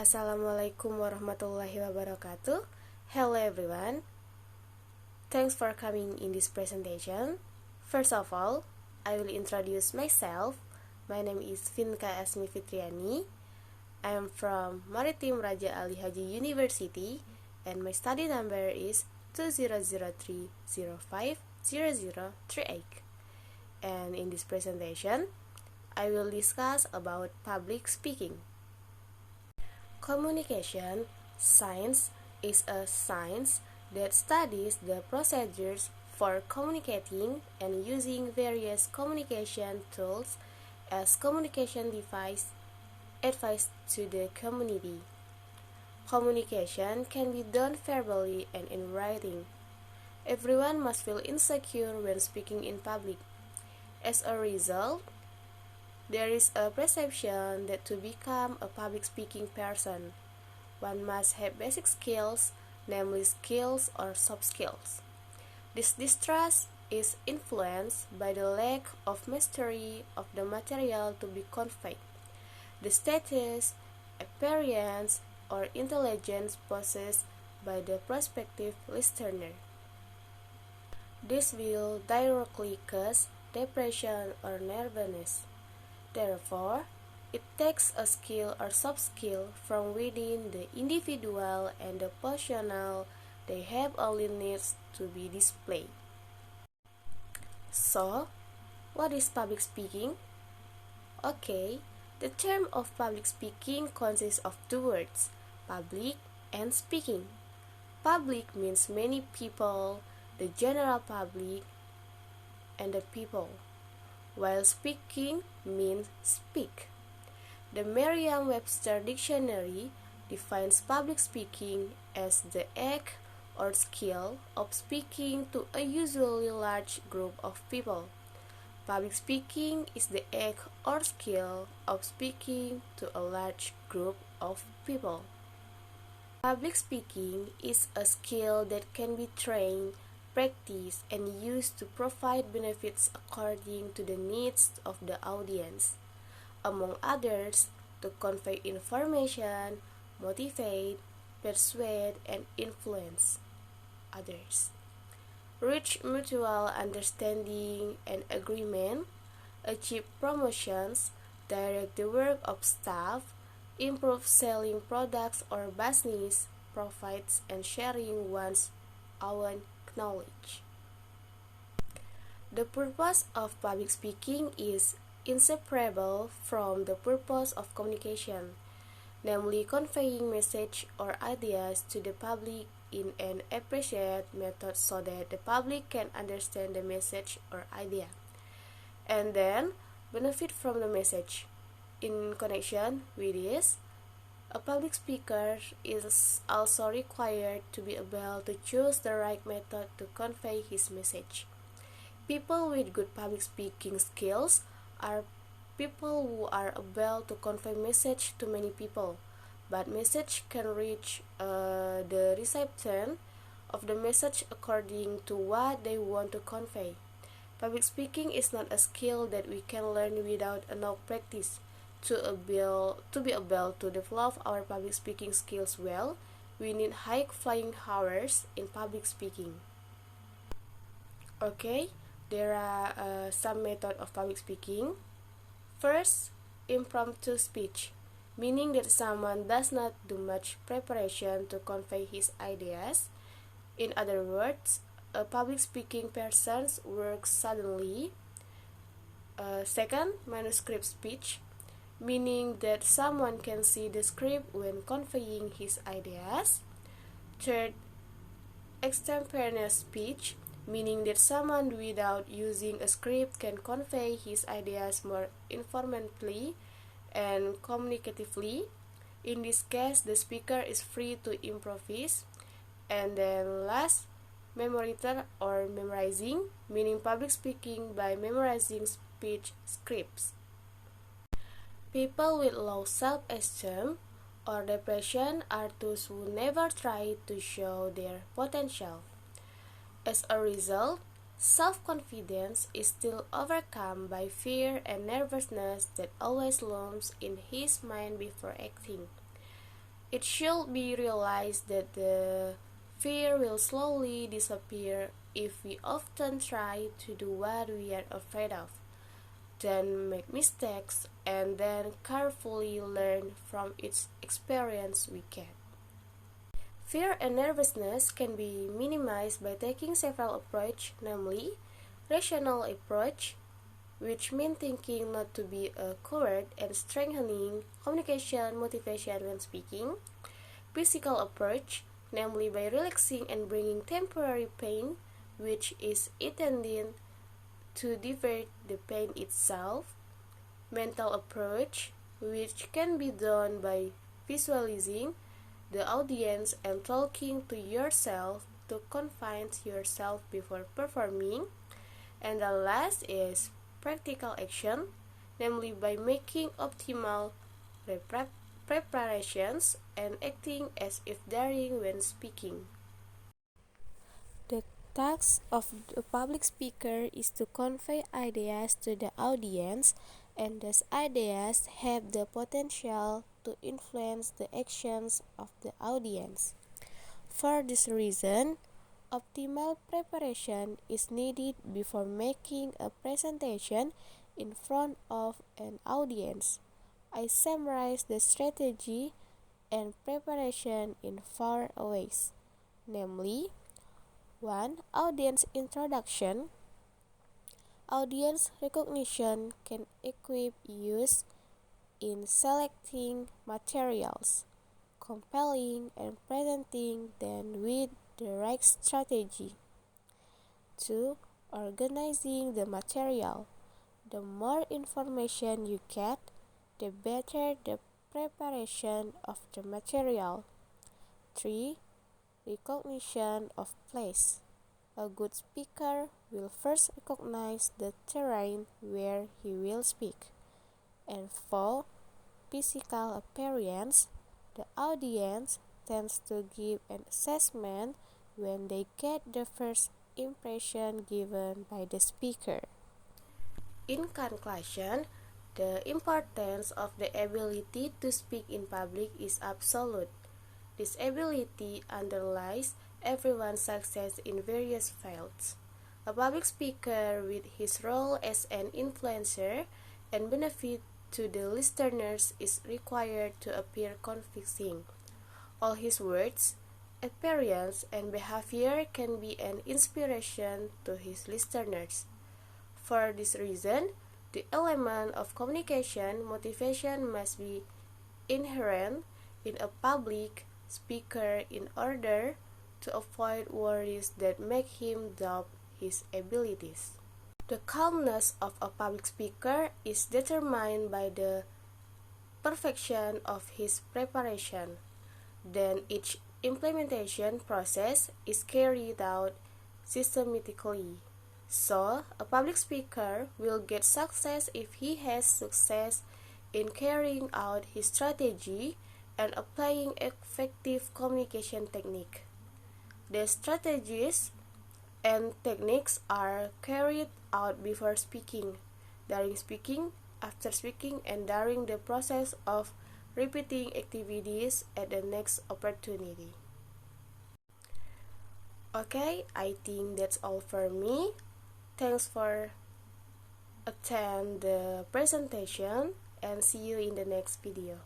Assalamualaikum warahmatullahi wabarakatuh. Hello everyone. Thanks for coming in this presentation. First of all, I will introduce myself. My name is Vinka Asmi Fitriani. I am from Maritim Raja Ali Haji University and my study number is 2003050038. And in this presentation, I will discuss about public speaking. Communication science is a science that studies the procedures for communicating and using various communication tools as communication advice to the community. Communication can be done verbally and in writing. Everyone must feel insecure when speaking in public. As a result, there is a perception that to become a public speaking person, one must have basic skills, namely skills or soft skills. This distrust is influenced by the lack of mastery of the material to be conveyed, the status, appearance, or intelligence possessed by the prospective listener. This will directly cause depression or nervousness. Therefore, it takes a skill or soft skill from within the individual and the professional they have only needs to be displayed. So, what is public speaking? Okay, the term of public speaking consists of two words, public and speaking. Public means many people, the general public, and the people, while speaking means speak. The Merriam-Webster Dictionary defines public speaking as the act or skill of speaking to a usually large group of people. Public speaking is the act or skill of speaking to a large group of people. Public speaking is a skill that can be trained, practiced, and used to provide benefits according to the needs of the audience. Among others, to convey information, motivate, persuade, and influence others. Reach mutual understanding and agreement, achieve promotions, direct the work of staff, improve selling products or business, profits, and sharing one's own knowledge. The purpose of public speaking is inseparable from the purpose of communication, namely conveying message or ideas to the public in an appropriate method so that the public can understand the message or idea, and then benefit from the message. In connection with this, a public speaker is also required to be able to choose the right method to convey his message. People with good public speaking skills are people who are able to convey message to many people, but message can reach the recipient of the message according to what they want to convey. Public speaking is not a skill that we can learn without enough practice. To be able to develop our public speaking skills well, we need high flying hours in public speaking. Okay, there are some methods of public speaking. First, impromptu speech, meaning that someone does not do much preparation to convey his ideas. In other words, a public speaking person works suddenly. Second, manuscript speech, meaning that someone can see the script when conveying his ideas. Third, extemporaneous speech, meaning that someone without using a script can convey his ideas more informatively and communicatively. In this case, the speaker is free to improvise. And then last, memorization or memorizing, meaning public speaking by memorizing speech scripts. People with low self-esteem or depression are those who never try to show their potential. As a result, self-confidence is still overcome by fear and nervousness that always looms in his mind before acting. It should be realized that the fear will slowly disappear if we often try to do what we are afraid of, then make mistakes, and then carefully learn from each experience we get. Fear and nervousness can be minimized by taking several approaches, namely, rational approach, which means thinking not to be a coward and strengthening communication motivation when speaking. Physical approach, namely by relaxing and bringing temporary pain, which is intended to divert the pain itself. Mental approach, which can be done by visualizing the audience and talking to yourself to convince yourself before performing. And the last is practical action, namely by making optimal preparations and acting as if daring when speaking. The task of a public speaker is to convey ideas to the audience, and those ideas have the potential to influence the actions of the audience. For this reason, optimal preparation is needed before making a presentation in front of an audience. I summarize the strategy and preparation in 4 ways, namely 1. Audience introduction. Audience recognition can equip use in selecting materials, compelling and presenting them with the right strategy. 2. Organizing the material. The more information you get, the better the preparation of the material. 3. Recognition of place. A good speaker will first recognize the terrain where he will speak. And 4. Physical appearance. The audience tends to give an assessment when they get the first impression given by the speaker. In conclusion, the importance of the ability to speak in public is absolute. This ability underlies everyone's success in various fields. A public speaker, with his role as an influencer and benefit to the listeners, is required to appear convincing. All his words, appearance, and behavior can be an inspiration to his listeners. For this reason, the element of communication motivation must be inherent in a public speaker in order to avoid worries that make him doubt his abilities. The calmness of a public speaker is determined by the perfection of his preparation. Then each implementation process is carried out systematically. So, a public speaker will get success if he has success in carrying out his strategy and applying effective communication technique. The strategies and techniques are carried out before speaking, during speaking, after speaking, and during the process of repeating activities at the next opportunity. Okay, I think that's all for me. Thanks for attend the presentation and see you in the next video.